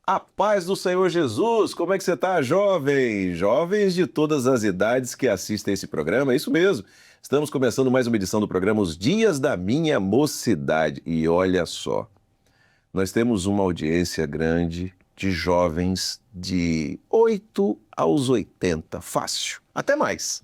A paz do Senhor Jesus, como é que você está, jovem? Jovens de todas as idades que assistem esse programa, é isso mesmo. Estamos começando mais uma edição do programa Os Dias da Minha Mocidade. E olha só, nós temos uma audiência grande de jovens de 8 aos 80, fácil, até mais.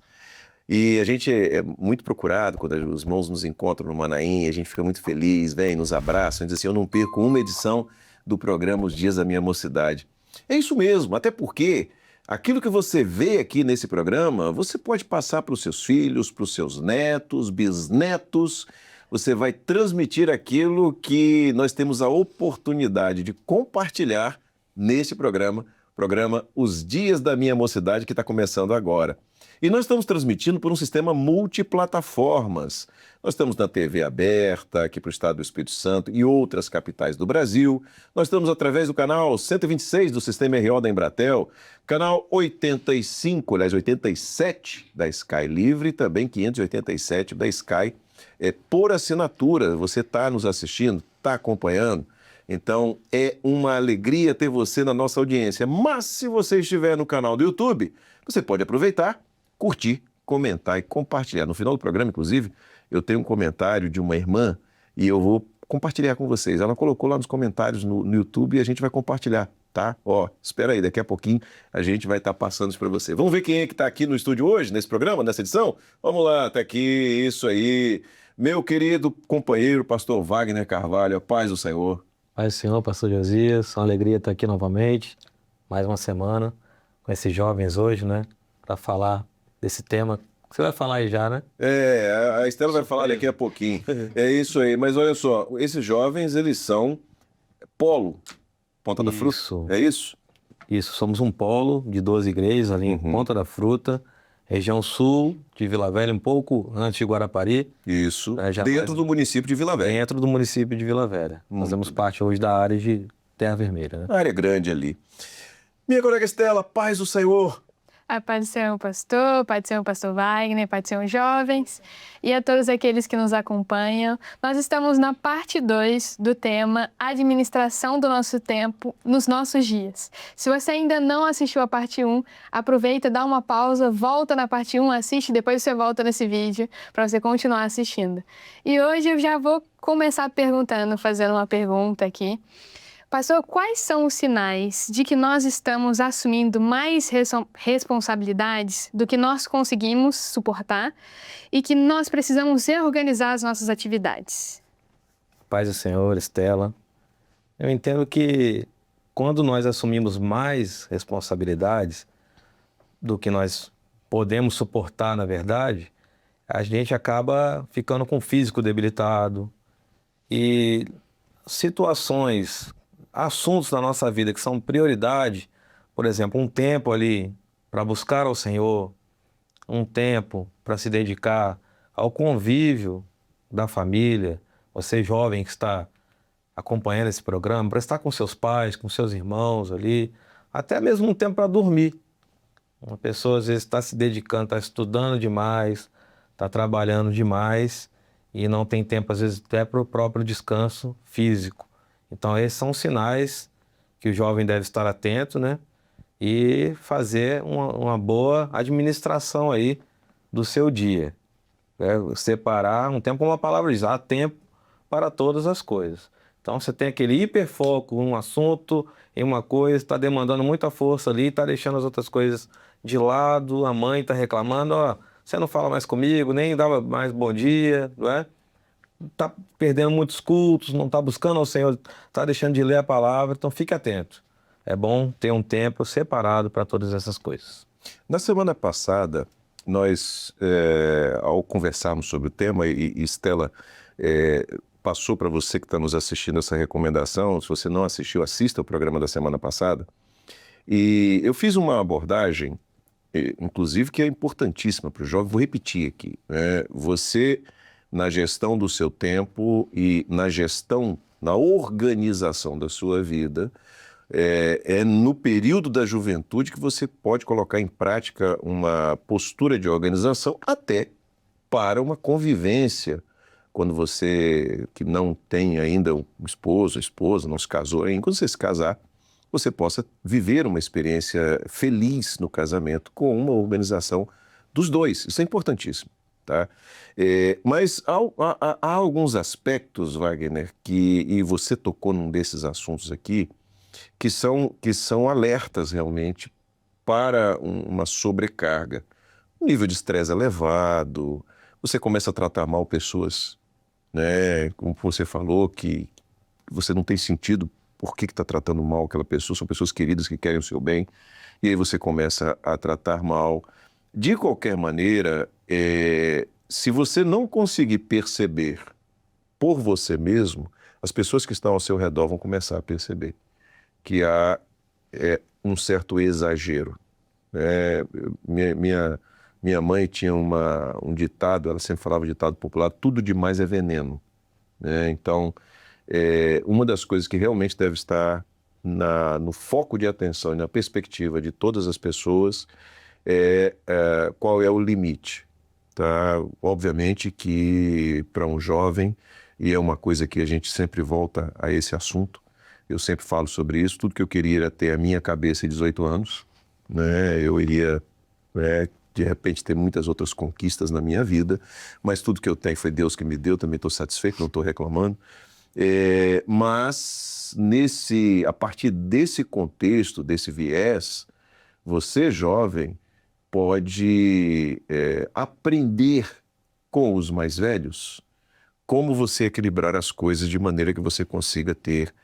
E a gente é muito procurado quando os irmãos nos encontram no Manaim, a gente fica muito feliz, vem, nos abraçam, diz assim, eu não perco uma edição do programa Os Dias da Minha Mocidade. É isso mesmo, até porque aquilo que você vê aqui nesse programa, você pode passar para os seus filhos, para os seus netos, bisnetos, você vai transmitir aquilo que nós temos a oportunidade de compartilhar neste programa Os Dias da Minha Mocidade, que está começando agora. E nós estamos transmitindo por um sistema multiplataformas. Nós estamos na TV aberta, aqui para o estado do Espírito Santo e outras capitais do Brasil. Nós estamos através do canal 126 do Sistema RO da Embratel, canal 85, aliás, 87 da Sky Livre e também 587 da Sky por assinatura. Você está nos assistindo, está acompanhando. Então, é uma alegria ter você na nossa audiência. Mas, se você estiver no canal do YouTube, você pode aproveitar, curtir, comentar e compartilhar. No final do programa, inclusive, eu tenho um comentário de uma irmã e eu vou compartilhar com vocês. Ela colocou lá nos comentários no YouTube e a gente vai compartilhar, tá? Ó, espera aí, daqui a pouquinho a gente vai estar passando isso para você. Vamos ver quem é que está aqui no estúdio hoje, nesse programa, nessa edição? Vamos lá, tá aqui, isso aí. Meu querido companheiro, pastor Wagner Carvalho, a paz do Senhor. Paz do Senhor, pastor Josias, uma alegria estar aqui novamente, mais uma semana com esses jovens hoje, né, para falar desse tema. Você vai falar aí já, né? A Estela vai falar daqui a pouquinho. É isso aí, mas olha só, esses jovens, eles são polo, Ponta da Fruta, é isso? Isso, somos um polo de 12 igrejas ali em Ponta da Fruta, região sul de Vila Velha, um pouco antes de Guarapari. Isso, dentro do município de Vila Velha. Dentro do município de Vila Velha. Fazemos parte hoje da área de Terra Vermelha, né? A área grande ali. Minha colega Estela, paz do Senhor. A paz do Senhor, pastor, paz do Senhor, pastor Wagner, paz do Senhor, jovens, e a todos aqueles que nos acompanham. Nós estamos na parte 2 do tema Administração do Nosso Tempo nos Nossos Dias. Se você ainda não assistiu a parte 1, aproveita, dá uma pausa, volta na parte 1, assiste, depois você volta nesse vídeo para você continuar assistindo. E hoje eu já vou começar fazendo uma pergunta aqui. Pastor, quais são os sinais de que nós estamos assumindo mais responsabilidades do que nós conseguimos suportar e que nós precisamos reorganizar as nossas atividades? Paz do Senhor, Estela. Eu entendo que quando nós assumimos mais responsabilidades do que nós podemos suportar, na verdade, a gente acaba ficando com o físico debilitado e situações, assuntos da nossa vida que são prioridade, por exemplo, um tempo ali para buscar ao Senhor, um tempo para se dedicar ao convívio da família, você jovem que está acompanhando esse programa, para estar com seus pais, com seus irmãos ali, até mesmo um tempo para dormir. Uma pessoa às vezes está se dedicando, está estudando demais, está trabalhando demais e não tem tempo às vezes até para o próprio descanso físico. Então, esses são sinais que o jovem deve estar atento, né? E fazer uma boa administração aí do seu dia. Separar um tempo, como a palavra diz, há tempo para todas as coisas. Então, você tem aquele hiperfoco em um assunto, em uma coisa, está demandando muita força ali, está deixando as outras coisas de lado, a mãe está reclamando, ó, você não fala mais comigo, nem dava mais bom dia, não é? Está perdendo muitos cultos, não está buscando ao Senhor, está deixando de ler a palavra, então fique atento. É bom ter um tempo separado para todas essas coisas. Na semana passada, nós, ao conversarmos sobre o tema, e Estela passou para você que está nos assistindo essa recomendação, se você não assistiu, assista o programa da semana passada, e eu fiz uma abordagem, inclusive que é importantíssima para o jovem, vou repetir aqui, né? Você, na gestão do seu tempo e na organização da sua vida, é no período da juventude que você pode colocar em prática uma postura de organização até para uma convivência, quando você que não tem ainda um esposo, esposa, não se casou ainda, quando você se casar, você possa viver uma experiência feliz no casamento com uma organização dos dois. Isso é importantíssimo, tá? Mas há alguns aspectos, Wagner, e você tocou num desses assuntos aqui, que são alertas realmente para uma sobrecarga. Um nível de estresse elevado, você começa a tratar mal pessoas, né? Como você falou, que você não tem sentido por que está tratando mal aquela pessoa, são pessoas queridas que querem o seu bem, e aí você começa a tratar mal. De qualquer maneira, se você não conseguir perceber por você mesmo, as pessoas que estão ao seu redor vão começar a perceber que há um certo exagero. Minha mãe tinha um ditado, ela sempre falava ditado popular: tudo demais é veneno, né? Então, uma das coisas que realmente deve estar no foco de atenção e na perspectiva de todas as pessoas qual é o limite, tá? Obviamente que para um jovem, e é uma coisa que a gente sempre volta a esse assunto, eu sempre falo sobre isso, tudo que eu queria era ter a minha cabeça e 18 anos, né? Eu iria, de repente, ter muitas outras conquistas na minha vida, mas tudo que eu tenho foi Deus que me deu, também estou satisfeito, não estou reclamando. Mas a partir desse contexto, desse viés, você, jovem, pode aprender com os mais velhos como você equilibrar as coisas de maneira que você consiga ter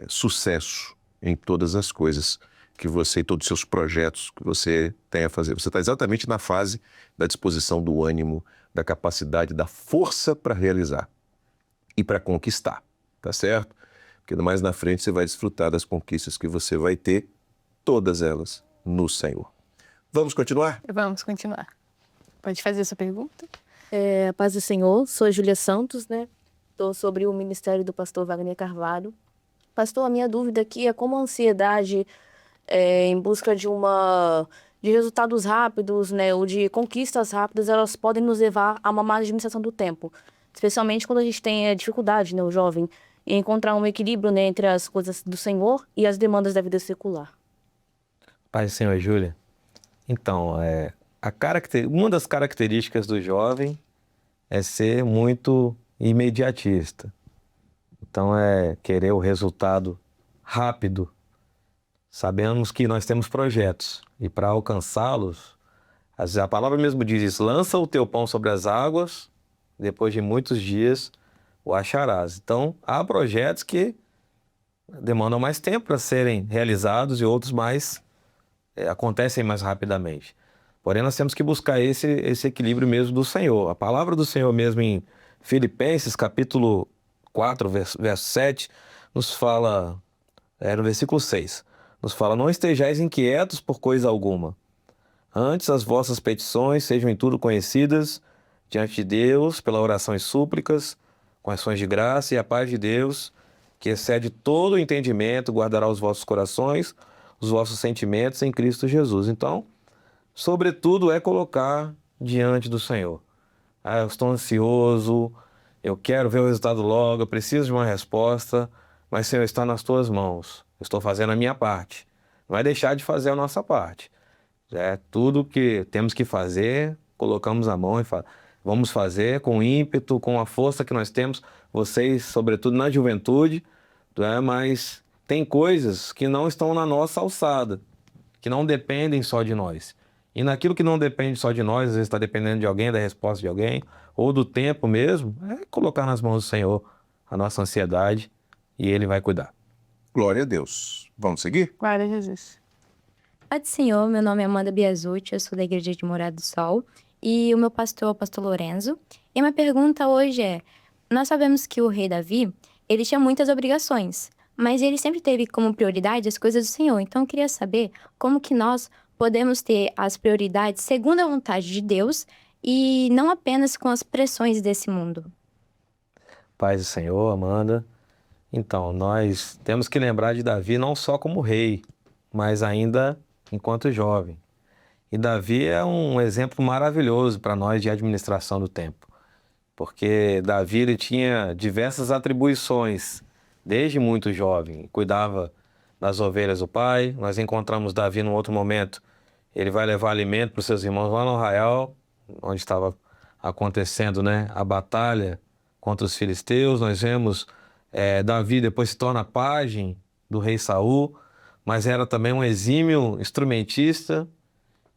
sucesso em todas as coisas que você, todos os seus projetos que você tem a fazer. Você está exatamente na fase da disposição, do ânimo, da capacidade, da força para realizar e para conquistar, tá certo? Porque mais na frente você vai desfrutar das conquistas que você vai ter, todas elas no Senhor. Vamos continuar? Vamos continuar. Pode fazer a sua pergunta? Paz do Senhor, sou Júlia Santos, né? Estou sobre o ministério do pastor Wagner Carvalho. Pastor, a minha dúvida aqui é como a ansiedade em busca de resultados rápidos, né, ou de conquistas rápidas, elas podem nos levar a uma má administração do tempo. Especialmente quando a gente tem dificuldade, né, o jovem, em encontrar um equilíbrio, né, entre as coisas do Senhor e as demandas da vida secular. Paz do Senhor, Júlia. Então, uma das características do jovem é ser muito imediatista. Então, é querer o resultado rápido. Sabemos que nós temos projetos e para alcançá-los, a palavra mesmo diz isso: lança o teu pão sobre as águas, depois de muitos dias o acharás. Então, há projetos que demandam mais tempo para serem realizados e outros acontecem mais rapidamente. Porém, nós temos que buscar esse equilíbrio mesmo do Senhor. A palavra do Senhor mesmo em Filipenses, capítulo 4, verso 7, nos fala, no versículo 6, nos fala: não estejais inquietos por coisa alguma. Antes, as vossas petições sejam em tudo conhecidas diante de Deus, pela oração e súplicas, com ações de graça, e a paz de Deus, que excede todo o entendimento, guardará os vossos corações, os vossos sentimentos em Cristo Jesus. Então, sobretudo, é colocar diante do Senhor. Eu estou ansioso, eu quero ver o resultado logo, eu preciso de uma resposta, mas, Senhor, está nas tuas mãos. Eu estou fazendo a minha parte. Não vai deixar de fazer a nossa parte. Tudo que temos que fazer, colocamos a mão e vamos fazer com ímpeto, com a força que nós temos. Vocês, sobretudo na juventude, mas tem coisas que não estão na nossa alçada, que não dependem só de nós. E naquilo que não depende só de nós, às vezes está dependendo de alguém, da resposta de alguém, ou do tempo mesmo, colocar nas mãos do Senhor a nossa ansiedade e Ele vai cuidar. Glória a Deus. Vamos seguir? Glória a Jesus. Pai do Senhor, meu nome é Amanda Biasucci, eu sou da Igreja de Morada do Sol e o meu pastor é o pastor Lorenzo. E a minha pergunta hoje nós sabemos que o rei Davi, ele tinha muitas obrigações, mas ele sempre teve como prioridade as coisas do Senhor. Então eu queria saber como que nós podemos ter as prioridades segundo a vontade de Deus e não apenas com as pressões desse mundo. Paz do Senhor, Amanda. Então, nós temos que lembrar de Davi não só como rei, mas ainda enquanto jovem. E Davi é um exemplo maravilhoso para nós de administração do tempo, porque Davi ele tinha diversas atribuições desde muito jovem. Cuidava das ovelhas do pai. Nós encontramos Davi num outro momento. Ele vai levar alimento para os seus irmãos lá no arraial, onde estava acontecendo, né, a batalha contra os filisteus. Nós vemos Davi depois se torna pajem do rei Saul, mas era também um exímio instrumentista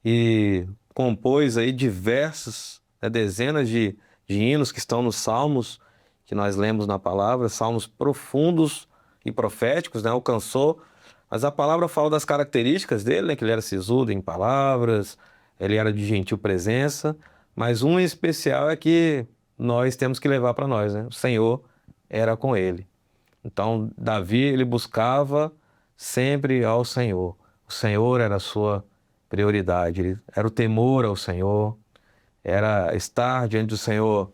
e compôs aí diversos, dezenas de hinos que estão nos salmos que nós lemos na palavra, salmos profundos e proféticos, né, alcançou. Mas a palavra fala das características dele, né, que ele era sisudo em palavras, ele era de gentil presença, mas um em especial é que nós temos que levar para nós, né? O Senhor era com ele. Então, Davi, ele buscava sempre ao Senhor. O Senhor era a sua prioridade, era o temor ao Senhor, era estar diante do Senhor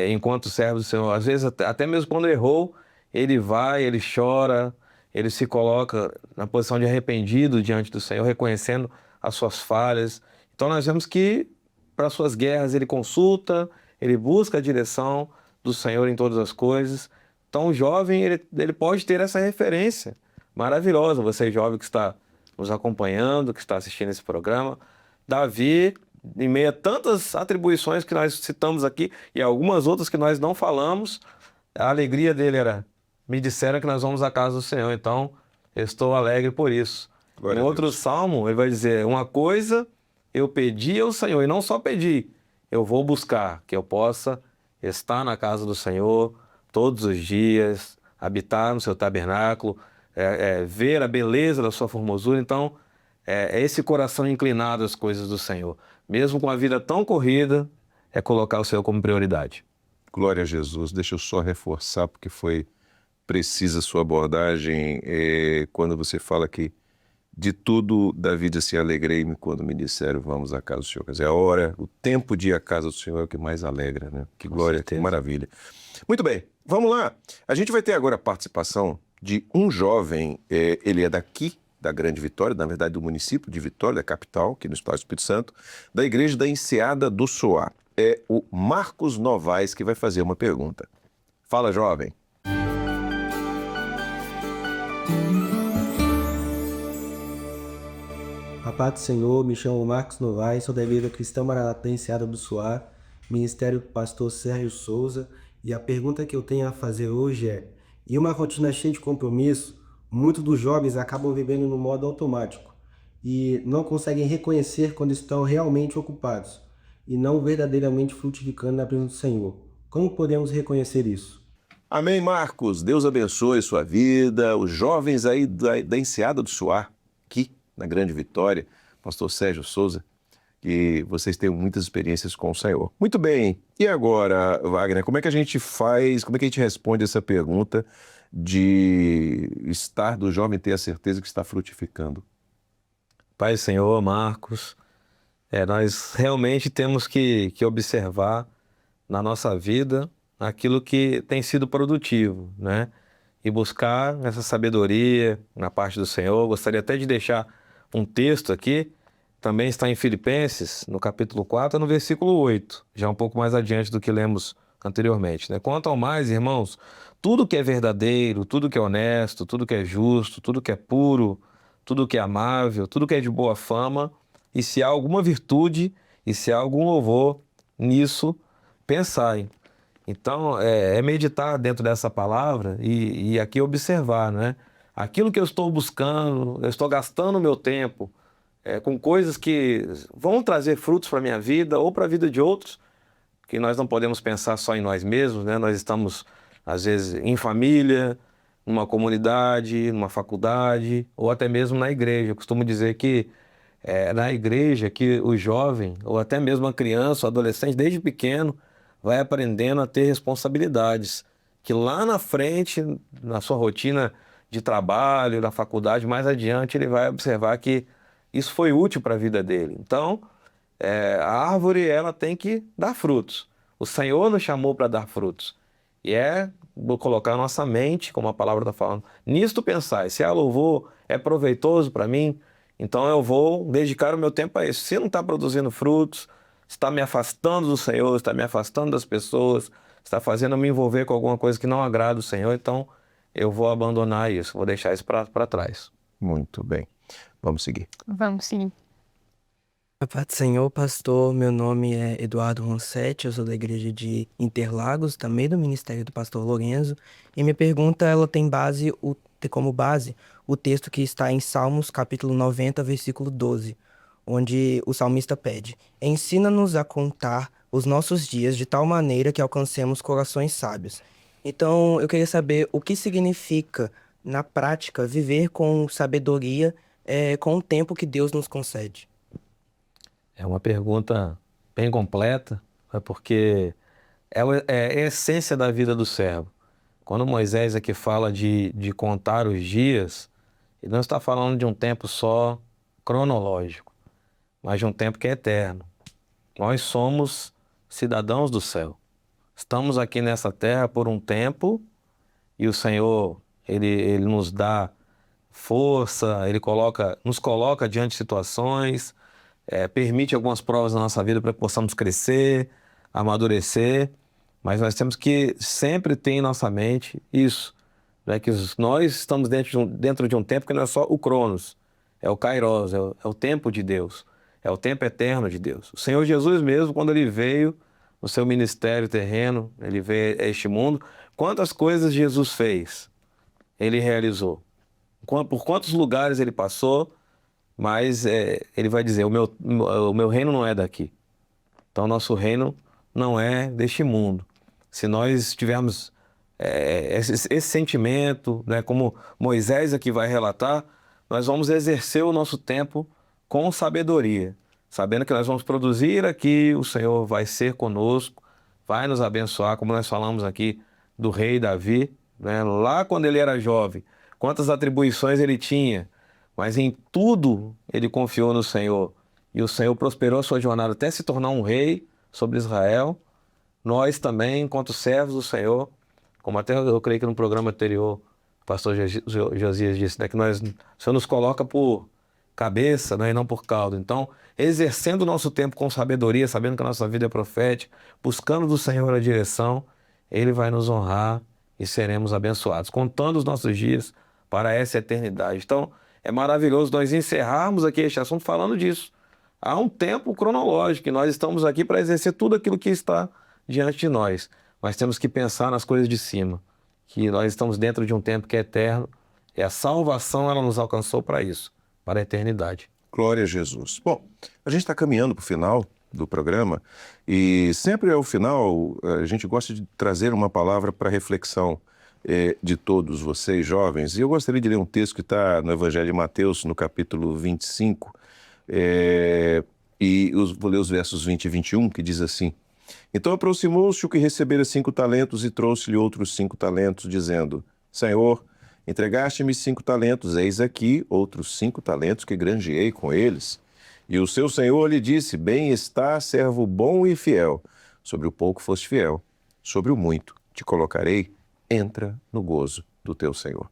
enquanto servo do Senhor. Às vezes, até mesmo quando errou, ele vai, ele chora, ele se coloca na posição de arrependido diante do Senhor, reconhecendo as suas falhas. Então, nós vemos que para suas guerras ele consulta, ele busca a direção do Senhor em todas as coisas. Então, o jovem, ele pode ter essa referência maravilhosa. Você, jovem que está nos acompanhando, que está assistindo esse programa. Davi, em meio a tantas atribuições que nós citamos aqui e algumas outras que nós não falamos, a alegria dele era: me disseram que nós vamos à casa do Senhor, então eu estou alegre por isso. Glória Em a outro Deus. salmo, ele vai dizer: uma coisa eu pedi ao Senhor, e não só pedi, eu vou buscar, que eu possa estar na casa do Senhor todos os dias, habitar no seu tabernáculo, ver a beleza da sua formosura. Então, é esse coração inclinado às coisas do Senhor. Mesmo com a vida tão corrida, é colocar o Senhor como prioridade. Glória a Jesus. Deixa eu só reforçar, porque foi precisa a sua abordagem, quando você fala que de tudo Davi disse: alegrei-me quando me disseram vamos à casa do Senhor. Quer dizer, a hora, o tempo de ir à casa do Senhor é o que mais alegra, né? Que glória, que certeza. maravilha. Muito bem, vamos lá. A gente vai ter agora a participação de um jovem, ele é daqui, da Grande Vitória, na verdade do município de Vitória, da capital, aqui no Estado do Espírito Santo, da Igreja da Enseada do Soar. É o Marcos Novaes que vai fazer uma pergunta. Fala, jovem. A paz do Senhor, me chamo Marcos Novaes, sou da Igreja Cristã Maranata da Enseada do Soar, Ministério do Pastor Sérgio Souza, e a pergunta que eu tenho a fazer hoje é: em uma rotina cheia de compromisso, muitos dos jovens acabam vivendo no modo automático e não conseguem reconhecer quando estão realmente ocupados e não verdadeiramente frutificando na presença do Senhor. Como podemos reconhecer isso? Amém, Marcos. Deus abençoe sua vida. Os jovens aí da Enseada do Soar, aqui na Grande Vitória, pastor Sérgio Souza, que vocês tenham muitas experiências com o Senhor. Muito bem. E agora, Wagner, como é que a gente faz, como é que a gente responde essa pergunta de estar do jovem ter a certeza que está frutificando? Pai, Senhor, Marcos, nós realmente temos que observar na nossa vida aquilo que tem sido produtivo, né? E buscar essa sabedoria na parte do Senhor. Gostaria até de deixar um texto aqui, também está em Filipenses, no capítulo 4, no versículo 8, já um pouco mais adiante do que lemos anteriormente, né? Quanto ao mais, irmãos, tudo que é verdadeiro, tudo que é honesto, tudo que é justo, tudo que é puro, tudo que é amável, tudo que é de boa fama, e se há alguma virtude e se há algum louvor, nisso pensai. Então, meditar dentro dessa palavra e aqui observar, né? Aquilo que eu estou buscando, eu estou gastando o meu tempo com coisas que vão trazer frutos para a minha vida ou para a vida de outros, que nós não podemos pensar só em nós mesmos, né? Nós estamos, às vezes, em família, numa comunidade, numa faculdade ou até mesmo na igreja. Eu costumo dizer que na igreja que o jovem ou até mesmo a criança, o adolescente, desde pequeno, vai aprendendo a ter responsabilidades, que lá na frente, na sua rotina de trabalho, na faculdade, mais adiante, ele vai observar que isso foi útil para a vida dele. Então, a árvore, ela tem que dar frutos. O Senhor nos chamou para dar frutos. E vou colocar a nossa mente, como a palavra está falando, nisto pensar. Se há louvor é proveitoso para mim, então eu vou dedicar o meu tempo a isso. Se não está produzindo frutos, está me afastando do Senhor, está me afastando das pessoas, está fazendo eu me envolver com alguma coisa que não agrada o Senhor, então eu vou abandonar isso, vou deixar isso para trás. Muito bem. Vamos seguir. Vamos sim. A paz do Senhor, pastor. Meu nome é Eduardo Rossetti, eu sou da igreja de Interlagos, também do ministério do pastor Lorenzo. E minha pergunta, ela tem como base o texto que está em Salmos, capítulo 90, versículo 12, onde o salmista pede: ensina-nos a contar os nossos dias de tal maneira que alcancemos corações sábios. Então, eu queria saber o que significa, na prática, viver com sabedoria, com o tempo que Deus nos concede. É uma pergunta bem completa, porque é a essência da vida do servo. Quando Moisés aqui fala de contar os dias, ele não está falando de um tempo só cronológico, mas de um tempo que é eterno. Nós somos cidadãos do céu. Estamos aqui nessa terra por um tempo e o Senhor, ele nos dá força, ele nos coloca diante de situações, permite algumas provas na nossa vida para que possamos crescer, amadurecer, mas nós temos que sempre ter em nossa mente isso, né? Que nós estamos dentro de um tempo que não é só o Cronos, é o Kairos, é o tempo de Deus, é o tempo eterno de Deus. O Senhor Jesus mesmo, quando ele veio no seu ministério terreno, ele veio a este mundo, quantas coisas Jesus fez, ele realizou. Por quantos lugares ele passou, mas ele vai dizer, o meu reino não é daqui. Então, nosso reino não é deste mundo. Se nós tivermos esse sentimento, né, como Moisés aqui vai relatar, nós vamos exercer o nosso tempo com sabedoria, sabendo que nós vamos produzir aqui, o Senhor vai ser conosco, vai nos abençoar, como nós falamos aqui do rei Davi, né, lá quando ele era jovem, quantas atribuições ele tinha, mas em tudo ele confiou no Senhor. E o Senhor prosperou a sua jornada até se tornar um rei sobre Israel. Nós também, enquanto servos do Senhor, como até eu creio que no programa anterior o pastor Josias disse, né, que o Senhor nos coloca por cabeça, né, e não por cauda. Então, exercendo o nosso tempo com sabedoria, sabendo que a nossa vida é profética, buscando do Senhor a direção, Ele vai nos honrar e seremos abençoados, contando os nossos dias para essa eternidade. Então, é maravilhoso nós encerrarmos aqui este assunto falando disso. Há um tempo cronológico e nós estamos aqui para exercer tudo aquilo que está diante de nós. Mas temos que pensar nas coisas de cima, que nós estamos dentro de um tempo que é eterno e a salvação ela nos alcançou para isso, para a eternidade. Glória a Jesus. Bom, a gente está caminhando para o final do programa e sempre ao final a gente gosta de trazer uma palavra para reflexão de todos vocês jovens. E eu gostaria de ler um texto que está no Evangelho de Mateus, no capítulo 25, vou ler os versos 20 e 21, que diz assim: então aproximou-se o que recebera 5 talentos e trouxe-lhe outros 5 talentos, dizendo: Senhor, entregaste-me 5 talentos, eis aqui outros 5 talentos que granjeei com eles. E o seu senhor lhe disse: bem está, servo bom e fiel. Sobre o pouco foste fiel, sobre o muito te colocarei, entra no gozo do teu Senhor.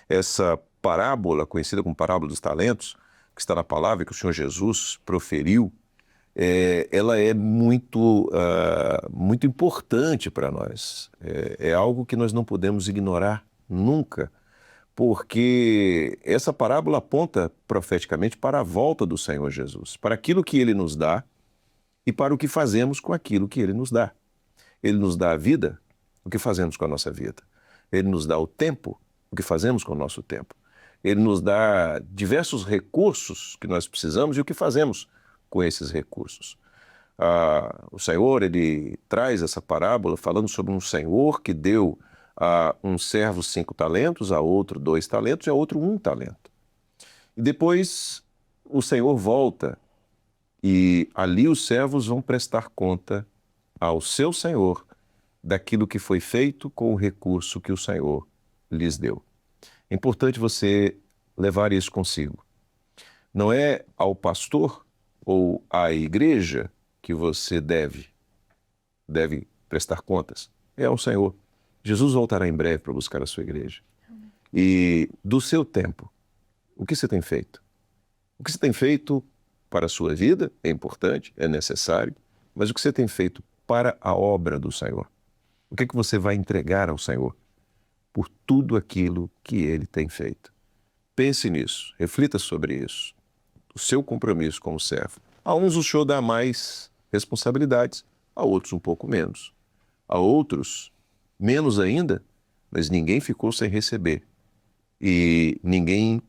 Essa parábola, conhecida como parábola dos talentos, que está na palavra que o Senhor Jesus proferiu, ela é muito importante para nós. É algo que nós não podemos ignorar nunca, porque essa parábola aponta profeticamente para a volta do Senhor Jesus, para aquilo que Ele nos dá e para o que fazemos com aquilo que Ele nos dá. Ele nos dá a vida, o que fazemos com a nossa vida. Ele nos dá o tempo, o que fazemos com o nosso tempo. Ele nos dá diversos recursos que nós precisamos e o que fazemos com esses recursos. O Senhor, ele traz essa parábola falando sobre um senhor que deu a um servo 5 talentos, a outro 2 talentos e a outro 1 talento. E depois o Senhor volta e ali os servos vão prestar conta ao seu Senhor daquilo que foi feito com o recurso que o Senhor lhes deu. É importante você levar isso consigo. Não é ao pastor ou à igreja que você deve prestar contas. É ao Senhor. Jesus voltará em breve para buscar a sua igreja. E do seu tempo, o que você tem feito? O que você tem feito para a sua vida é importante, é necessário, mas o que você tem feito para a obra do Senhor? O que você vai entregar ao Senhor por tudo aquilo que ele tem feito. Pense nisso, reflita sobre isso. O seu compromisso como servo. A uns o Senhor dá mais responsabilidades, a outros um pouco menos. A outros, menos ainda, mas ninguém ficou sem receber. E ninguém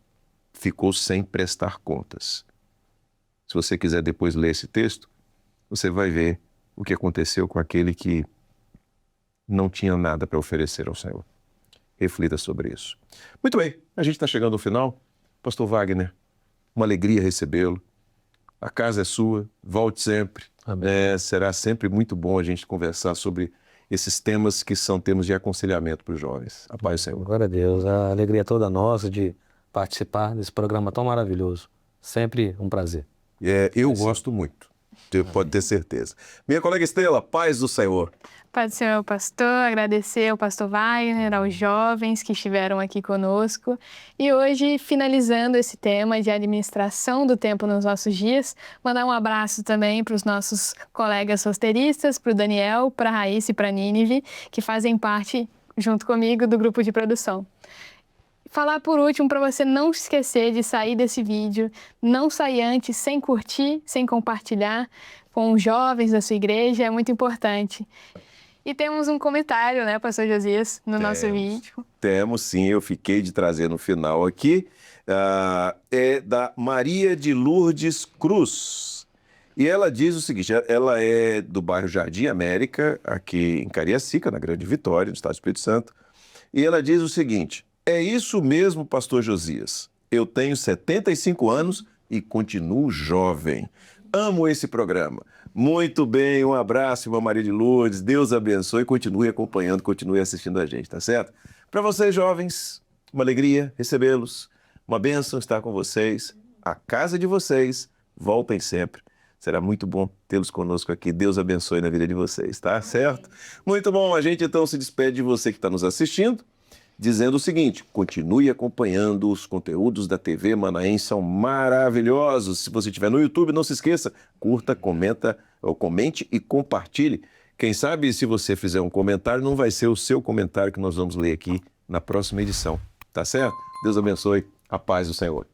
ficou sem prestar contas. Se você quiser depois ler esse texto, você vai ver o que aconteceu com aquele que não tinha nada para oferecer ao Senhor. Reflita sobre isso. Muito bem, a gente está chegando ao final. Pastor Wagner, uma alegria recebê-lo. A casa é sua, volte sempre. Será sempre muito bom a gente conversar sobre esses temas que são temas de aconselhamento para os jovens. A paz do Senhor. Glória a Deus, a alegria é toda nossa de participar desse programa tão maravilhoso. Sempre um prazer. Eu gosto muito, pode ter certeza. Minha colega Estela, paz do Senhor. Paz do Senhor, pastor, agradecer ao pastor Wagner, aos jovens que estiveram aqui conosco. E hoje, finalizando esse tema de administração do tempo nos nossos dias, mandar um abraço também para os nossos colegas roteiristas, para o Daniel, para a Raíssa e para a Nínive, que fazem parte, junto comigo, do grupo de produção. Falar por último para você não esquecer de sair desse vídeo, não sair antes sem curtir, sem compartilhar com os jovens da sua igreja, é muito importante. E temos um comentário, né, pastor Josias, no nosso vídeo. Temos sim, eu fiquei de trazer no final aqui, é da Maria de Lourdes Cruz. E ela diz o seguinte, ela é do bairro Jardim América, aqui em Cariacica, na Grande Vitória, no estado do Espírito Santo. E ela diz o seguinte: é isso mesmo, pastor Josias. Eu tenho 75 anos e continuo jovem. Amo esse programa. Muito bem, um abraço, irmã Maria de Lourdes. Deus abençoe e continue acompanhando, continue assistindo a gente, tá certo? Para vocês, jovens, uma alegria recebê-los. Uma bênção estar com vocês. A casa de vocês, voltem sempre. Será muito bom tê-los conosco aqui. Deus abençoe na vida de vocês, tá certo? Muito bom, a gente então se despede de você que está nos assistindo, dizendo o seguinte: continue acompanhando os conteúdos da TV Manaense, são maravilhosos. Se você estiver no YouTube, não se esqueça, curta, comente e compartilhe. Quem sabe se você fizer um comentário, não vai ser o seu comentário que nós vamos ler aqui na próxima edição, tá certo? Deus abençoe, a paz do Senhor.